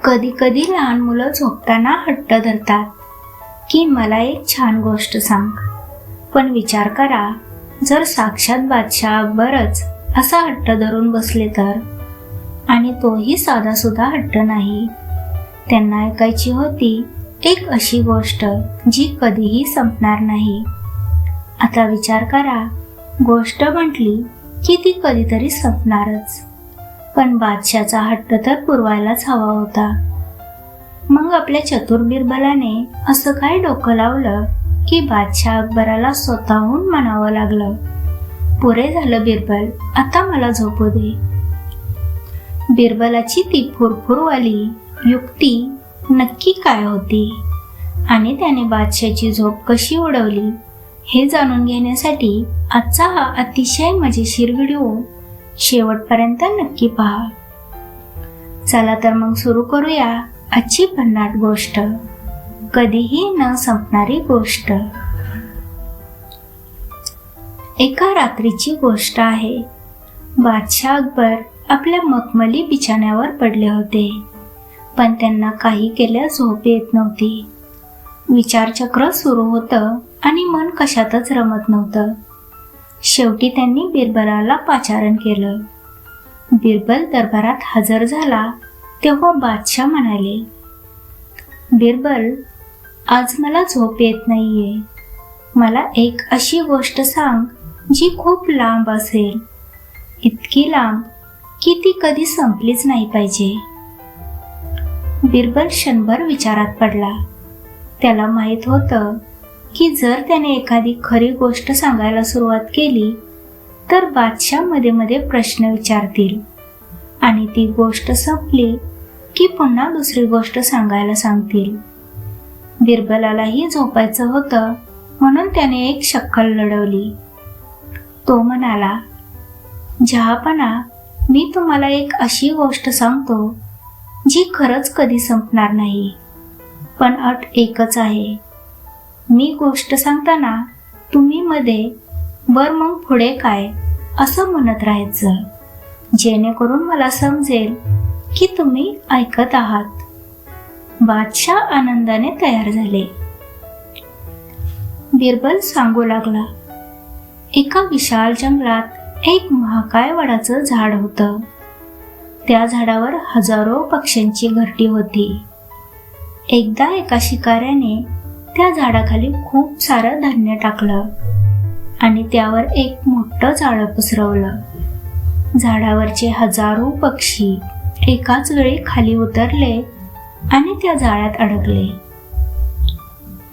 कधी कधी लहान मुलं झोपताना हट्ट धरतात की मला एक छान गोष्ट सांग. पण विचार करा, जर साक्षात बादशाह अकबरच असा हट्ट धरून बसले तर. आणि तोही साधासुद्धा हट्ट नाही. त्यांना ऐकायची होती एक अशी गोष्ट जी कधीही संपणार नाही. आता विचार करा, गोष्ट म्हटली की ती कधीतरी संपणारच. पण बादशाचा हट्ट तर पुरवायलाच हवा होता. मग आपल्या चतुर बिरबलाने असं काय डोकं लावलं की बादशाह अकबराला स्वतःहून म्हणावं लागलं, पुरे झालं बिरबल, आता मला झोपू दे. बिरबलाची ती फुरफुरवाली युक्ती नक्की काय होती आणि त्याने बादशाची झोप कशी उडवली हे जाणून घेण्यासाठी आजचा हा अतिशय मजेशीर व्हिडिओ शेवटपर्यंत नक्की पहा. चला तर मग सुरू करूया आजची भन्नाट गोष्ट, कधीही न संपणारी गोष्ट. एका रात्रीची गोष्ट आहे. बादशाह अकबर आपल्या मखमली बिछाण्यावर पडले होते, पण त्यांना काही केल्या झोप येत नव्हती. विचारचक्र सुरू होतं आणि मन कशातच रमत नव्हतं. शेवटी त्यांनी बिरबलाला पाचारण केलं. बिरबल दरबारात हजर झाला तेव्हा बादशाह म्हणाले, बिरबल, आज मला झोप येत नाहीये. मला एक अशी गोष्ट सांग जी खूप लांब असेल, इतकी लांब की ती कधी संपलीच नाही पाहिजे. बिरबल क्षणभर विचारात पडला. त्याला माहित होतं की जर त्याने एखादी खरी गोष्ट सांगायला सुरुवात केली तर बादशाह मध्ये मध्ये प्रश्न विचारतील आणि ती गोष्ट संपली की पुन्हा दुसरी गोष्ट सांगायला सांगतील. बिरबलालाही झोपायचं होतं, म्हणून त्याने एक शक्कल लढवली. तो म्हणाला, जहापना, मी तुम्हाला एक अशी गोष्ट सांगतो जी खरंच कधी संपणार नाही. पण अट एकच आहे, मी गोष्ट सांगताना तुम्ही मध्ये बर मग पुढे काय असं म्हणत राहायचं, जेणेकरून मला समजेल की तुम्ही ऐकत आहात. बादशाह आनंदाने तयार झाले. बिरबल सांगू लागला, एका विशाल जंगलात एक महाकाय वडाचं झाड होतं. त्या झाडावर हजारो पक्ष्यांची घरटी होती. एकदा एका शिकाऱ्याने त्या झाडाखाली खूप सारं धान्य टाकलं आणि त्यावर एक मोठं जाळं पसरवलं. झाडावरचे हजारो पक्षी एकाच वेळी खाली उतरले आणि त्या जाळ्यात अडकले.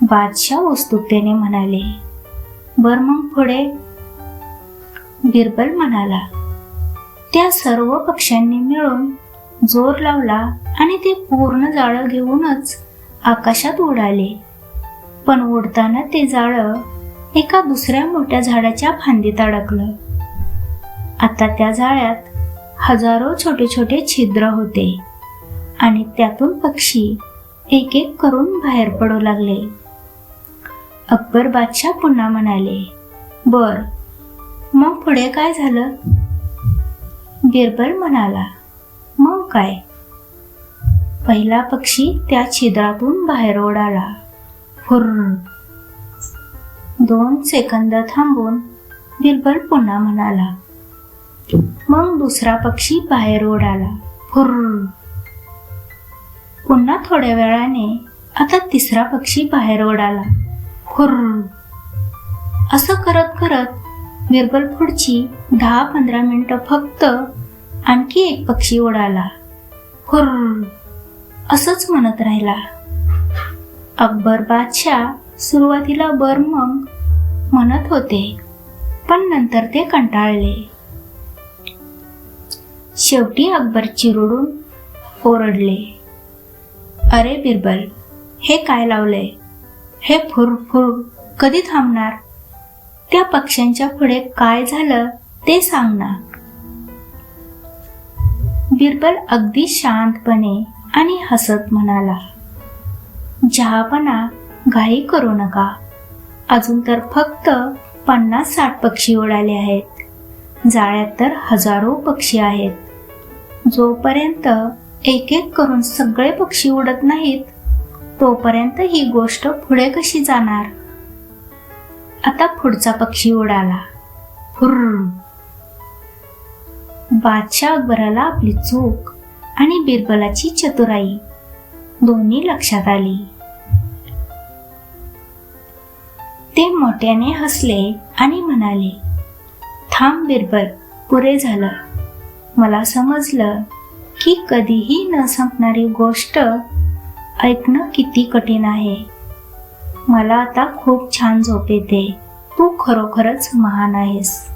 बादशाह उत्सुकतेने म्हणाले, बर मग पुढे? बिरबल म्हणाला, त्या सर्व पक्ष्यांनी मिळून जोर लावला आणि ते पूर्ण जाळं घेऊनच आकाशात उडाले. पण उडताना ते जाळं एका दुसऱ्या मोठ्या झाडाच्या फांदीत अडकलं. आता त्या जाळ्यात हजारो छोटे छोटे छिद्र होते आणि त्यातून पक्षी एक एक करून बाहेर पडू लागले. अकबर बादशाह पुन्हा म्हणाले, बर, मग पुढे काय झालं? बिरबल म्हणाला, मग काय? पहिला पक्षी त्या छिद्रातून बाहेर उडाला. हुर्र. 2 सेकंद थांबून बिरबल पुन्हा म्हणाला, मग दुसरा पक्षी बाहेर उडाला. हुर्र. पुन्हा थोड्या वेळाने आता तिसरा पक्षी बाहेर उडाला. हुर्र. असं करत करत बिरबल पुढची 10-15 मिनिटं फक्त आणखी एक पक्षी उडाला. हुर्र. असंच म्हणत राहिला. अकबर बादशाह सुरुवातीला बर मग म्हणत होते, पण नंतर ते कंटाळले. शेवटी अकबर चिरडून ओरडले, अरे बिरबल, हे काय लावलंय? हे फुरफुर कधी थांबणार? त्या पक्ष्यांच्या पुढे काय झालं ते सांग ना. बिरबल अगदी शांतपणे आणि हसत म्हणाला, जहापना, घाई करू नका. अजून तर फक्त 50-60 पक्षी उडाले आहेत. जाळ्यात तर हजारो पक्षी आहेत. जोपर्यंत एक एक करून सगळे पक्षी उडत नाहीत तोपर्यंत ही गोष्ट पुढे कशी जाणार? आता पुढचा पक्षी उडाला. फुर्र. बादशाह अकबराला आपली चूक आणि बिरबलाची चतुराई दोन्ही लक्षात आली. ते मोठ्याने हसले आणि म्हणाले, थांब बिरबल, पुरे झालं. मला समजलं की कधीही न संपणारी गोष्ट ऐकणं किती कठीण आहे. मला आता खूप छान झोप येते. तू खरोखरच महान आहेस.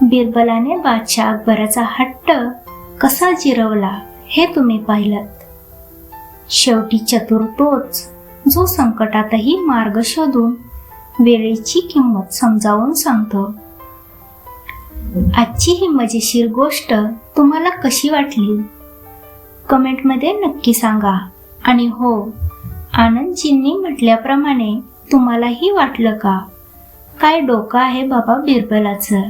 बिरबलाने बादशाह अकबराचा हट्ट कसा जिरवला हे तुम्ही पाहिलत. शेवटी चतुर तोच जो संकटातही मार्ग शोधून वेळेची किंमत समजावून सांगतो. आजची ही मजेशीर गोष्ट तुम्हाला कशी वाटली? कमेंटमध्ये नक्की सांगा. आणि हो, आनंदजींनी म्हटल्याप्रमाणे तुम्हालाही वाटलं का? काय डोकं आहे बाबा बिरबलाचं.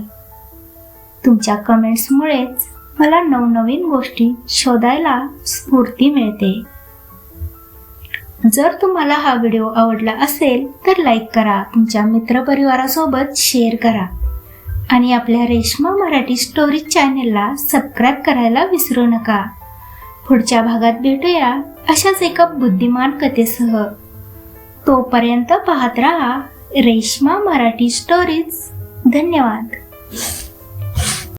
तुमच्या कमेंट्समुळेच मला नवनवीन गोष्टी शोधायला स्फूर्ती मिळते. जर तुम्हाला हा व्हिडिओ आवडला असेल तर लाईक करा, तुमच्या मित्रपरिवारासोबत शेअर करा आणि आपल्या रेश्मा मराठी स्टोरीज चॅनेलला सबस्क्राईब करायला विसरू नका. पुढच्या भागात भेटूया अशाच एका बुद्धिमान कथेसह. तोपर्यंत पाहत राहा रेश्मा मराठी स्टोरीज. धन्यवाद.